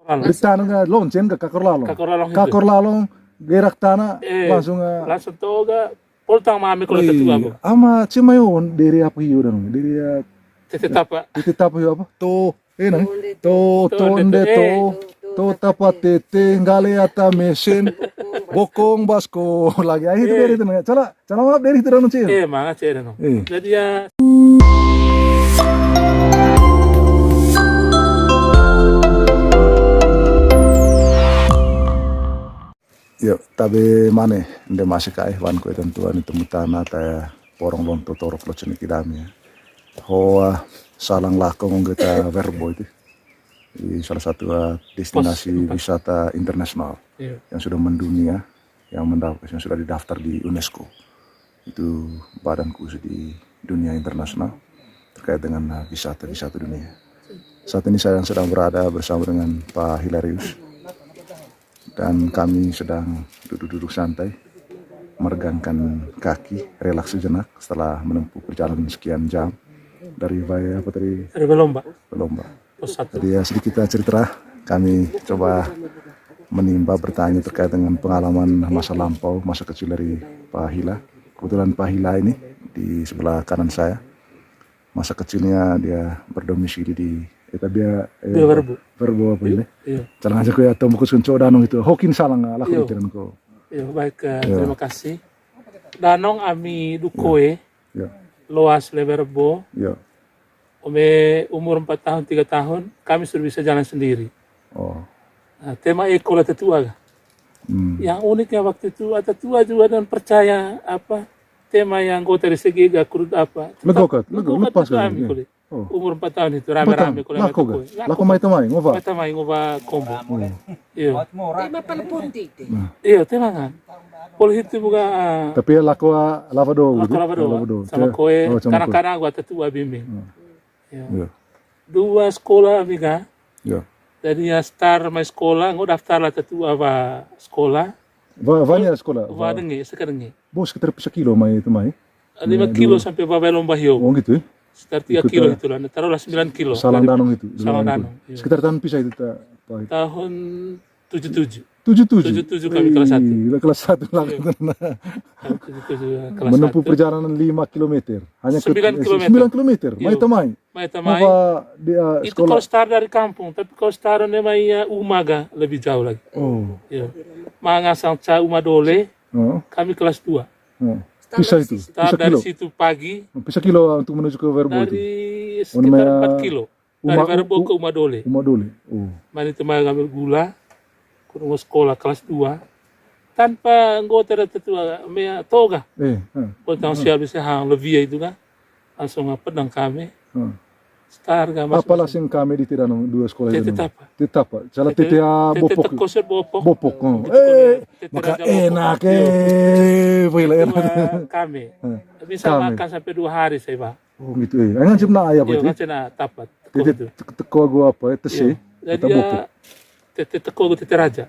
Bertanah nggak lonceng ke kakor lalong gerak tanah langsung langsung toga poltang mami kalau tetua bu. Ama cemayon dari apa hiu dan dari Tetapa. apa hiu apa enak tonde tapa tete ngale ata mesin bokong basko lagi akhir dari itu cala maaf dari itu dan cil. Manga cera no. Jadi ya. Yo, tapi mana inde masih kai wan ko tentuan itu mutana ta porong lon torok lo ceni kidami. Hoa salang lakong kita verbo itu. Di salah satu destinasi wisata internasional yang sudah mendunia, yang sudah didaftar di UNESCO. Itu badan khusus di dunia internasional terkait dengan wisata dunia. Saat ini saya sedang berada bersama dengan Pak Hilarius dan kami sedang duduk-duduk santai, meregangkan kaki, relaks sejenak setelah menempuh perjalanan sekian jam dari Belomba. Jadi ya sedikit cerita, kami coba menimba bertanya terkait dengan pengalaman masa lampau, masa kecil dari Pak Hila. Kebetulan Pak Hila ini di sebelah kanan saya. Masa kecilnya dia berdomisili di verbo apa ini? Jangan aja kau atau mukus kenco danong itu. Hokin salang laku itu ko. Baik, terima kasih. Danong ami dukoe. Loas leverbo. Umur 4 tahun, 3 tahun, kami sudah bisa jalan sendiri. Nah, tema ekola tetua. Yang uniknya waktu itu ada tua juga dan percaya apa tema yang kau dari segi gakurut apa. Lepas kami umur 4 tahun itu rame-rame kalau laku mai ngoba kombo. Iya, tema kan. Pol itu buka. Tapi laku lavado. Sama koe kadang-kadang gua tetua bimbing. Dua sekolah amiga. Jadi ya start mai sekolah, nggak daftar lah tetua apa sekolah. Banyak sekolah. Sekarang. Bos sekitar 1 kilo mai itu mai. 5 kilo sampai Babelon Bahio. Oh gitu. Sekitar 3 kilo itulah. Taruhlah 9 kilo. Salang danong itu. Salang danong. Sekitar tahun pisah itu tahun 77. 77 kami kelas 1. Kelas 1 lah. Menempuh perjalanan 5 km. Hanya 9 km. Mai tamai. Itu kalau start dari kampung, tapi kalau start memang Umaga lebih jauh lagi. Mangasang ca Umadole. Kami kelas 2. Pisah itu. Start dari situ pagi. Pisah kilo untuk menuju ke Verbo itu. Dari sekitar 4 kilo. Dari Verbo ke Umadole. Mari teman ngambil gula. Kurang sekolah kelas 2 tanpa anggota tetua mea toga. Kalau tahun siap bisa hang lebih itu kan langsung pedang kami. Star kan masuk. Apalah sing kami di Tirano 2 sekolah itu. Tetap. Jalan tete bopok. Maka enak kami bisa makan sampai 2 hari saya pak. Oh gitu Angan cipna ayah apa itu? Cina tapat. Teko gua apa tesi. Jadi tete teko tete raja.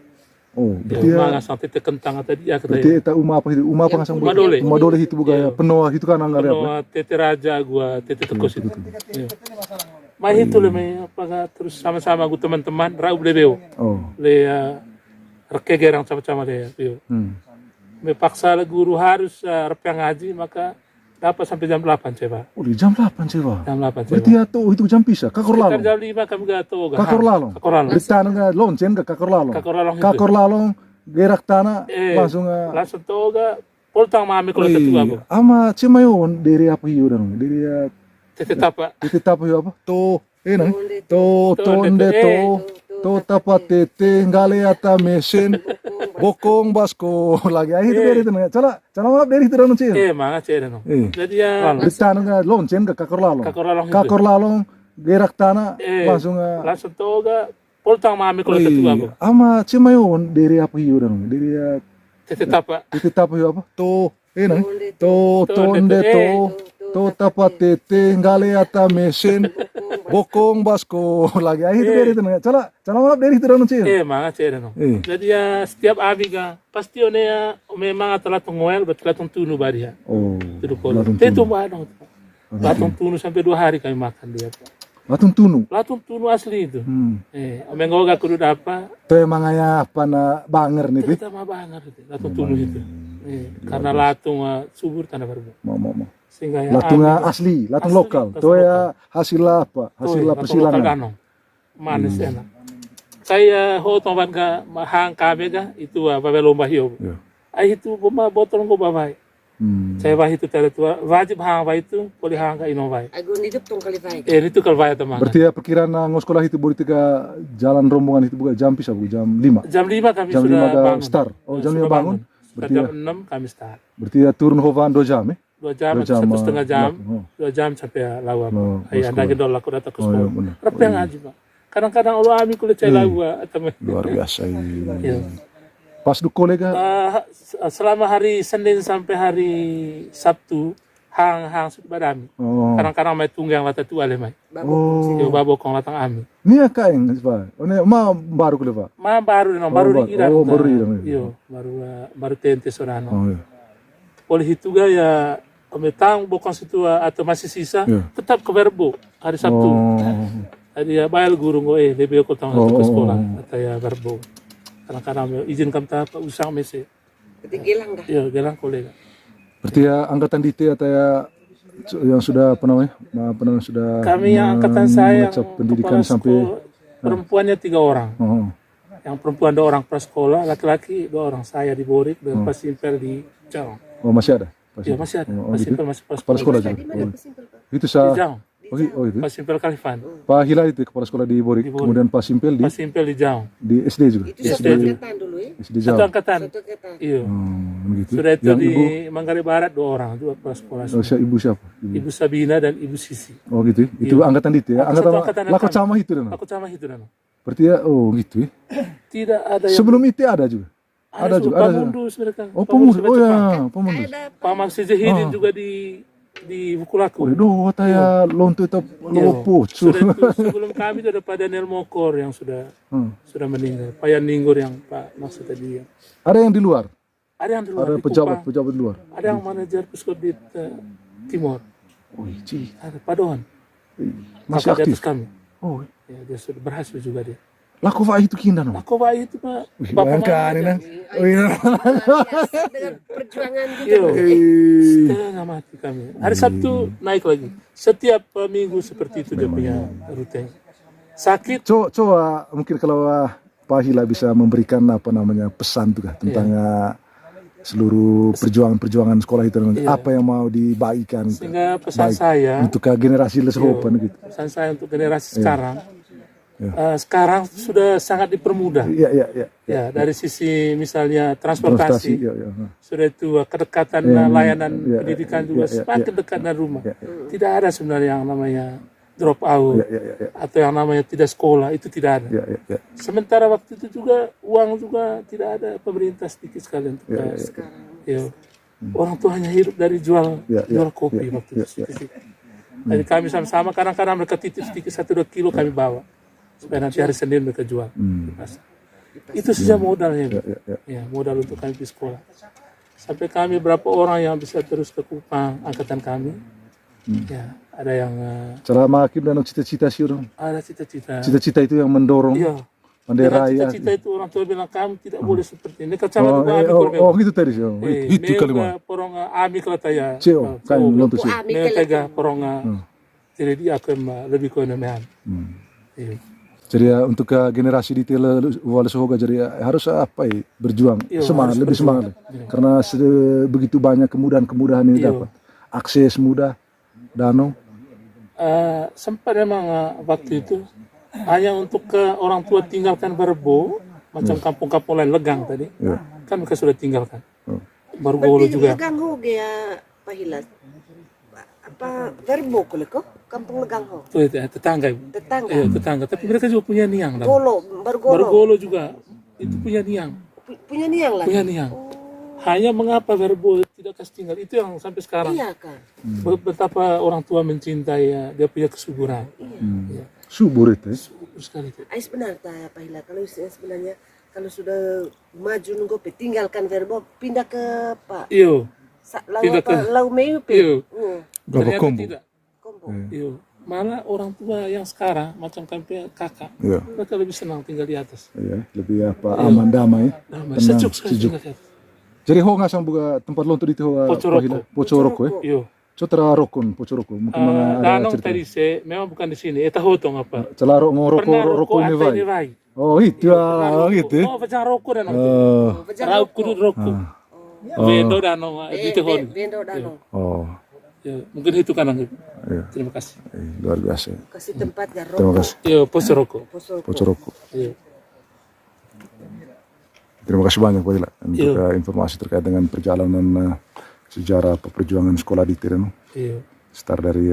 Berarti mangasang tete kentang tadi ya kata. Berarti eta apa itu? Apa ngasang Umadole itu bukan penuh itu kan anggar apa? Tete raja gua tete teko situ. Mai itu le apa terus sama-sama gua teman-teman rau lebeo. Le rekegerang sama-sama le. Me paksa guru harus repang ngaji maka dapat sampai jam 8 coba. Di jam 8 coba. Jam 8 coba. Berarti itu jam pisah. Kakor lalong. Jam 5 kami gato. Kakor lalong. Bertanah nggak lonceng ke kakor lalong. Kakor lalong gerak tanah langsung toga poltang mami kalau tetua bu. Ama cemayon dari apa hiu dan dari tetapa hiu apa? Enak. Tonde tapa tete ngale ata mesin bokong basko lagi akhir dari itu cala maaf dari itu dan cil. Manga cera no. Jadi ya bertanah nggak lonceng ke kakor lalong gerak tanah langsung toga poltang mami kalau tetua bu. Ama cemayon dari apa hiu dan dari tetapa hiu apa? Enak. Tonde tapa tete ngale ata mesin bokong basko lagi akhir dari itu cala maaf dari itu dan cil. Manga cera no. Jadi ya setiap amiga pasti memang telah pengoel betul tunu baria. Itu polo. Itu badong. Batong tunu sampai 2 hari kami makan dia. Latun tunu. Latun tunu asli itu. Mengoga kudu apa? Itu emang apa na banger nih. Kita mah banger itu. Latun tunu itu. Karena latung subur tanah Verbo. Mau. Sehingga Latung asli, latung lokal. Itu ya hasil apa? Hasil persilangan. Manis enak. Saya hotoban ka hang kami ka itu bawa lomba hiu. Ai itu boma botol go babai. Saya bah itu tele tua wajib hang bah itu boleh hang ka ino bah. Agun hidup tong kali baik. Itu kalau bah teman. Berarti ya perkiraan sekolah itu boleh tiga jalan rombongan itu bukan jam pisah jam 5. Jam 5 kami jam sudah 5 bangun. Start. Oh jam 5 bangun. Berarti jam 6 kami start. Berarti ya turun hovan 2 jam 2 jam, 1,5 jam. 2 jam sampai lawak. Ayah anda gendol aku datang ke sekolah. Repeng aja pak. Kadang-kadang Allah ami kulit cai lawa. Luar biasa. Pas du kolega? Selama hari Senin sampai hari Sabtu, hang sudah badami. Kadang-kadang mai tunggang lata tua le mai. Yo babokong latang ami. Ni kaeng pak. One ma baru kuliah pak. Ma baru di Iran. Oh baru Iran. Yo baru tente sorano. Oleh itu ya komitang bokong situ atau masih sisa tetap ke Verbo hari Sabtu. Jadi ya bayar guru ngoe lebih aku tahu ke sekolah atau ya Verbo. Kadang-kadang izin kami tahap usang mese. Berarti gelang dah. Iya, gelang kolega. Berarti ya angkatan DT atau ya yang sudah apa namanya sudah kami yang angkatan saya pendidikan sampai perempuannya 3 orang. Yang perempuan 2 orang prasekolah, laki-laki 2 orang. Saya di Borik dan Pasimpel di Jang. Oh masih ada? Iya masih ada. Pasimpel masih kepala sekolah juga. Itu di Jang. Oh itu. Pasimpel Kalifan. Pak Hilal itu kepala sekolah di Borik. Kemudian Pasimpel di Jang. Di SD juga. Itu satu angkatan dulu ya. SD Jang. Satu angkatan. Iya. Begitu. Sudah itu yang di ibu, Manggarai Barat 2 orang juga kepala sekolah. Ibu siapa? Ibu Sabina dan Ibu Sisi. Oh gitu. Itu angkatan DT ya. Angkatan Lakot sama itu dan. Lakot sama itu dan. Berarti ya gitu ya. Tidak ada yang sebelum IT ada juga. Ada juga. Pamundus mereka. Oh Pamundus. Oh ya, Pamundus. Paman Sejahidin juga di Bukulaku. Oh, taya lonto itu lopo. Sebelum kami itu ada Pak Daniel Mokor yang sudah meninggal. Pak Yan Ninggur yang Pak maksud tadi. Ada yang di luar. Ada yang di luar. Ada pejabat di luar. Ada yang manajer Puskobdit Timor. Oh, iya. Ada Pak Doan. Masih aktif kami. Oh, ya, dia sudah berhasil juga dia. Lakova itu kinda no. Lakova itu Pak. Bayangkan ini. Oh iya. Dengan perjuangan gitu. Setengah mati kami. Hari Sabtu naik lagi. Setiap minggu seperti itu dia punya rute. Sakit. Coba mungkin kalau Pak Hila bisa memberikan apa namanya pesan juga tentang seluruh perjuangan sekolah itu apa yang mau dibagikan. Sehingga pesan saya untuk generasi lesehopan gitu. Pesan saya untuk generasi sekarang. Sekarang sudah sangat dipermudah. Ya, dari sisi misalnya transportasi. Sudah itu kedekatan layanan pendidikan juga semakin dekat dari rumah. Tidak ada sebenarnya yang namanya drop out atau yang namanya tidak sekolah, itu tidak ada. Sementara waktu itu juga uang juga tidak ada, pemerintah sedikit sekali untuk orang tua hanya hidup dari jual kopi waktu itu. Jadi kami sama-sama kadang-kadang mereka titip sedikit 1-2 kilo kami bawa. Supaya nanti hari Senin mereka jual di pasar. Itu saja modalnya. Modal untuk kami di sekolah. Sampai kami berapa orang yang bisa terus ke Kupang, angkatan kami. Ada yang cara makin dan cita-cita sih orang. Ada cita-cita. Cita-cita itu yang mendorong. Bendera ya. Cita-cita itu orang tua bilang kamu tidak boleh seperti ini. Kacamata gitu tadi sih. Itu kalimat. Porong ami kelata ya. Cio, kan lonto sih. Mereka porong jadi dia akan lebih konemehan. Jadi ya untuk generasi di Wala Sohoga jadi harus berjuang semangat, lebih semangat karena begitu banyak kemudahan ini dapat akses mudah danau. Sempat memang waktu itu hanya untuk orang tua tinggalkan Verbo macam kampung-kampung lain Legang tadi kan mereka sudah tinggalkan. Baru Golo juga. Legang ho ya Pak Hilas. Apa Verbo kok kampung Legang ho. Itu tetangga. Tetangga. Tapi mereka juga punya niang. Baru Golo juga itu punya niang. Punya niang lah. Punya niang. Hanya mengapa Verbo tidak kasih tinggal itu yang sampai sekarang. Iya kan. Betapa orang tua mencintai dia punya kesuburan. Subur itu. Subur sekali itu. Benar Pak Hila kalau sebenarnya kalau sudah maju nunggu tinggalkan Verbo pindah ke Pak. Pindah ke Lau Meiu Iya. Berapa kombo? Kombo. Iya. malah orang tua yang sekarang macam kami kakak, Iya. mereka lebih senang tinggal di atas. Iya, lebih apa aman damai. Damai, Tenang, sejuk sekali sejuk. tinggal di atas. Jadi ho ngasang buka tempat lonto di ho Pocoroko. Pocoroko ya. Iyo. So tera rokon Pocoroko. Mungkin mga ada Danong cerita. tadi memang bukan di sini. Eta hotong apa? Celaro ngoroko Pernah roko ini apa ini vai. vai? Oh itu ah gitu. Oh, pecah rokok dan Oh. Raup kudu rokok. Bendo danong di tehon. Bendo danong. Oh. Ya, mungkin itu kan Anggi. Iya. Terima kasih. Luar biasa. Kasih tempat Terima garok. kasih. Iya, pos rokok. Pocoroko. Iya. Terima kasih banyak Pak Ila untuk Iya. informasi terkait dengan perjalanan sejarah perjuangan sekolah di Tireno. Iya. Start dari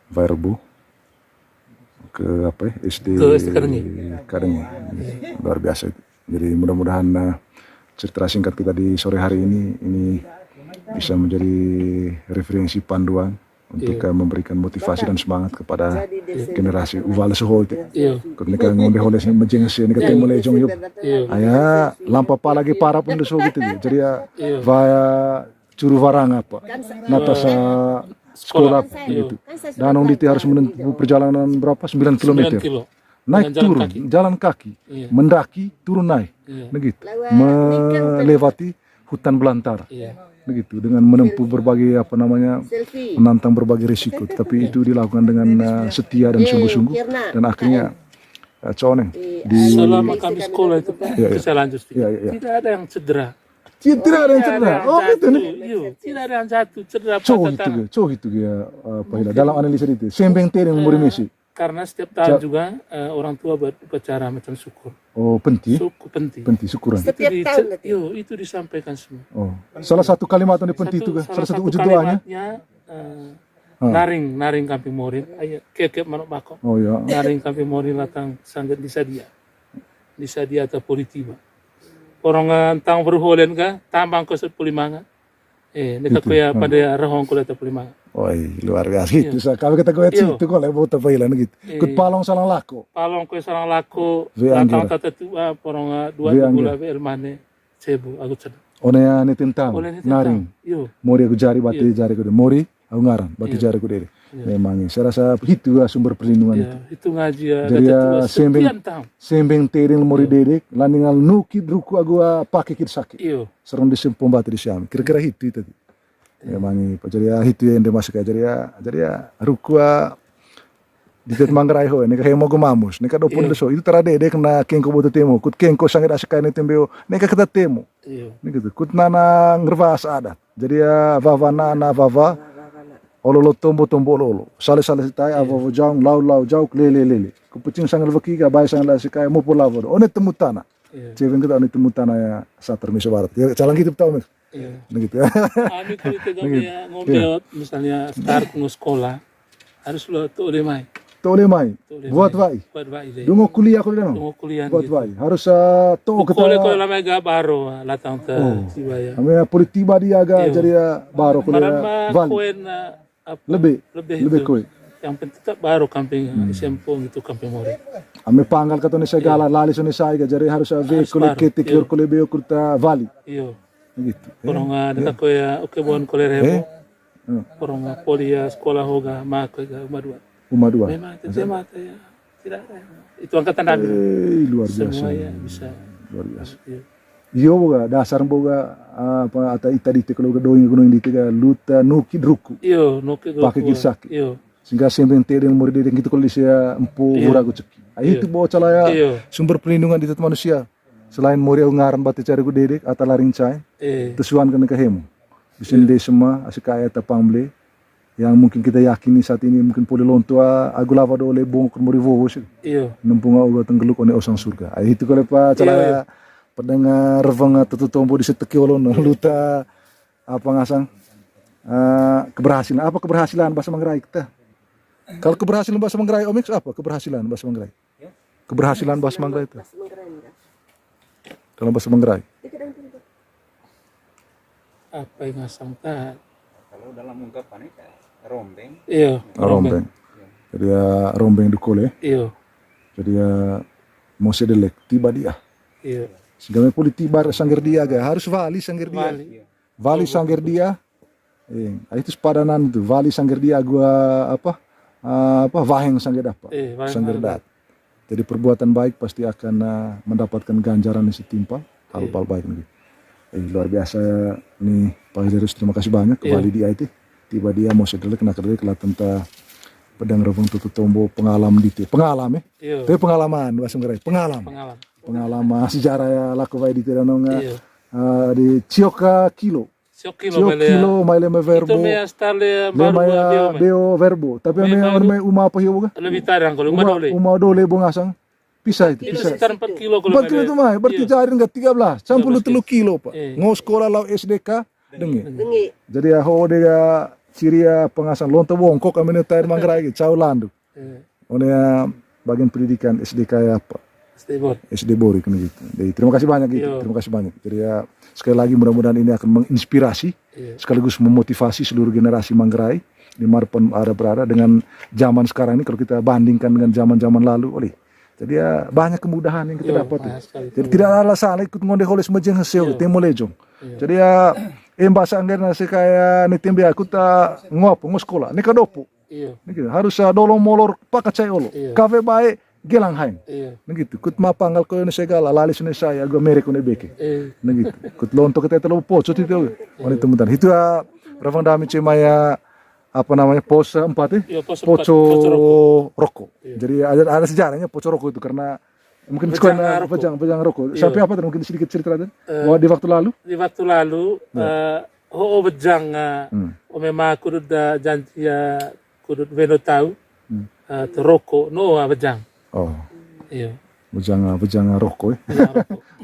Verbo ke apa ya, SD Ke SD Kadengi. Luar biasa itu. Jadi mudah-mudahan cerita singkat kita di sore hari ini bisa menjadi referensi panduan untuk memberikan motivasi dan semangat kepada generasi Uvala Soho itu. Iya. Ketika ngonde holes menjengsi ini ketemu mulai jong yuk. Iya. Ayah lampa pa lagi para pun so gitu. Jadi via curu varang apa. Natasa sekolah gitu. Dan Diti harus menempuh perjalanan berapa? 9 km. 9 kilo. Naik Dan jalan turun, kaki. jalan kaki, Iya. mendaki, turun naik, Iya. begitu. Melewati hutan belantara, Iya. begitu. Dengan menempuh berbagai apa namanya, Selfie. menantang berbagai risiko. Tapi itu dilakukan dengan setia dan sungguh-sungguh. Dan akhirnya coneng di Selama kami sekolah itu Pak, Iya, iya. bisa lanjut sedikit. Iya, iya. Tidak ada yang cedera. tidak ada yang cedera. Oh gitu nih. Iya, tidak ada yang jatuh, cedera Cowok patah itu tangan. ya, cowok itu ya, Pak Hila. Dalam analisa itu, sembeng teh yang muri Messi. Karena setiap tahun juga orang tua berupacara macam syukur. Oh penting, Suku penting. penting syukuran. Setiap tahun nanti. Itu disampaikan semua. Oh, salah satu kalimat yang penting itu, salah satu wujud doanya. kalimatnya naring kamping morin, ayo kekep manuk bako. Oh ya. Naring kamping morin latang sanggat di sadia atau politiba. Orang tang berholen ka tambang ko sa pulimanga. Neka kuya pada rahong ko atau pulimanga. Oi, luar biasa itu. Kalau kita gue itu kok lewat apa ilan gitu. Kut palong salang lako. Palong ko sarang lako, Ve latang anggira. tatatua, porong dua Ve gula ve elmane, cebu, aku cedek. Onea ni tentang Oleh ni naring. Yo, Mori aku jari bati jari ku mori aku ngaran bati jari ku dere. Memang saya rasa itu sumber perlindungan itu. ya, itu ngaji ya, Jadi tetua sembeng sekian tahun. sembeng tereng mori dedek landingal nuki ruku agua pakai kit sakit. Iyo, Serong di pembati di siam. Kira-kira itu tadi. Memang jadi itu yang dia masuk jadi ruku di tet mangrai ho ini kayak mau mamus nika dopun so itu terade dek na kengko boto temo kut kengko sangat asaka ini tembeo nika kita temo iyo, ini gitu kut nana ngervas adat jadi vava nana vava ololo tombo ololo sale sitai vava jang lau jauh lele kupucing sangat vaki ga bai sangat asaka mau pola vodo one temutana iyo. cewek kita one temutana ya sater miso barat ya calang gitu tau mes Iya. gitu ya Kami kulit kami ya ngomel misalnya start ng sekolah harus lo tuh oleh mai. tole mai buat vai Buat vai deh. dungo kuliah ko dano Tunggu kuliah buat gitu. vai harus to Kole kita kole lama ga baro latang ta tiba ya. ame politiba dia aga jadi baro ko Marama vali koen lebih lebih koe yang penting tak baru kamping sempong itu kamping mori. ame panggal kato ni segala lali so ni sai ga jadi harus ve ko baru, ketik iya. ko lebe kurta vali Iyo. gitu Porong dekat ko ya oke bon kole rebo. Porong poli ya sekolah hoga mak ga madua. uma dua Memang itu tema ya. Tidak ada. Itu angkatan dalam. luar biasa Semua ya bisa. luar biasa Iya. iyo boga dasar boga apa ata itadi te kalau doing gunung di tiga luta nuki druku Iyo, nuke go. Pakai kisah. Iyo. sehingga sembeng tereng mori dedeng gitu kalau dia empu murago ceki itu bawa calaya Iyo. sumber perlindungan di tetap manusia selain mori au ngaran bati cari ku dedek atau laring cai tusuan kan ke hemu di sini semua asik kaya tapamble yang mungkin kita yakini saat ini mungkin poli lontua agu lava do oleh bongkor mori vovo sih Iyo. nempunga uga tenggeluk one osang surga itu kalau pa calaya pendengar revanga tututombo di seteki olon luta apa ngasang keberhasilan bahasa Manggarai kita. Kalau keberhasilan bahasa Manggarai Omix apa? Keberhasilan bahasa Manggarai. Keberhasilan bahasa Manggarai itu. Dalam bahasa Manggarai. Apa yang ngasang tak? Kalau dalam ungkapan ini rombeng. Iyo. Rombeng. Jadi rombeng dukole. Iyo. Jadi mose delek tiba dia. Iyo. Sehingga me poli tiba sangger dia ga harus vali sangger dia. Vali sangger dia. Itu sepadanan itu vali sangger dia gua apa? waheng sanggedat, waheng sanggedat. Jadi perbuatan baik pasti akan mendapatkan ganjaran yang setimpal, hal-hal baik nih. Luar biasa nih Pak Hedarus, terima kasih banyak kembali di IT. Tiba dia mau sedele kena kerja kelihatan tentang pedang rebung tutup tombo pengalaman di pengalaman tapi pengalaman bahasa Inggris pengalaman sejarah ya laku baik di Tiranong di Cioka kilo maile verbo itu me stale maya deo verbo tapi me uma apa hiu ga lebih tarang kalau uma dole bungasang bisa itu itu bisa sekitar 4 kilo kalau 4 kilo itu mah berarti jarin enggak 13 campur 3 kilo Pak ngau sekolah lau SDK dengi jadi ya ho dia ciri pengasan lonto wongkok kami netain Manggarai gitu cau landu ya bagian pendidikan SDK apa SD Bori kan gitu. Jadi terima kasih banyak gitu. Terima kasih banyak. Jadi ya sekali lagi mudah-mudahan ini akan menginspirasi sekaligus memotivasi seluruh generasi Manggarai dimanapun ada berada dengan zaman sekarang ini kalau kita bandingkan dengan zaman-zaman lalu. Jadi ya banyak kemudahan yang kita dapat. Jadi tidak ada alasan ikut ngonde holes mejeng hasil temo lejong. Jadi ya bahasa anggar nasi kayak nitimbe aku ta ngop sekolah ini kadopo. Harus dolong molor pakat saya olo. Kafe baik gelang hain. Gitu. Kut mapanggal ko ni segala lalis ni saya go merek ni beke. Gitu. Kut lonto kita telo poco itu. Oni temutan. Itu ravang dami cemaya apa namanya pos 4 poco rokok. Jadi ada sejarahnya poco rokok itu karena mungkin sekolah pejang rokok. Sampai apa mungkin sedikit cerita dan di waktu lalu? Di waktu lalu bejang memang kudu janji kudu veno tahu rokok no bejang. Oh. Iya. Bejang rokok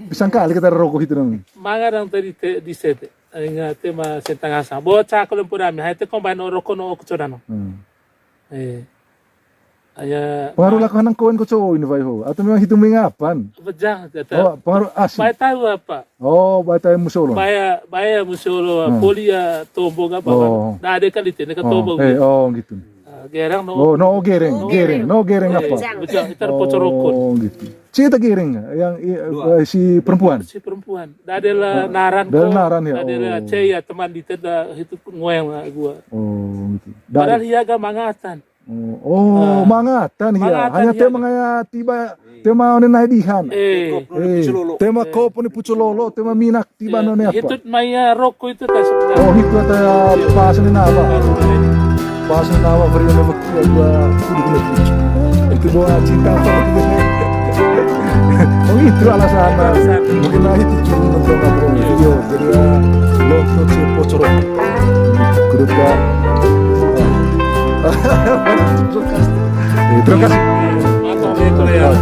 Bisa kali kita rokok itu dong. Mangarang tadi di sete. Ingat tema setengah sa. Bocah kalau pun kami hai te combine rokok no kucodan. Aya pengaruh lakukan nang koen ko ini vai ho. Atau memang hitung mengapan? Bejang kata. Oh, pengaruh asli. Bae tahu apa? Oh, bae tahu musolo. Bae musolo polia tombo apa. Nah, ada kali tene ka tombo. Oh, gitu. Gereng no gereng apa? Bejang itu poco rokok. Oh, gitu. Cerita gereng yang si perempuan. Si perempuan. Ada naran ya. Ada ceya teman di teda itu ngoyang gua. Oh, gitu. Padahal hiaga mangatan. Mangatan ya. Hanya tema ngaya tiba tema one naidihan. Tema kop one puculolo, tema minak tiba none apa? Itu maya rokok itu ta sebenarnya. Oh, itu ta pas ni apa? Pas nama beri nama gua kudu itu doa cinta apa? Oh itu alasan. Mungkin lah itu cuma nonton apa video. Jadi lonto si pocoro. Kudu kan. Terima kasih. Mantap ya.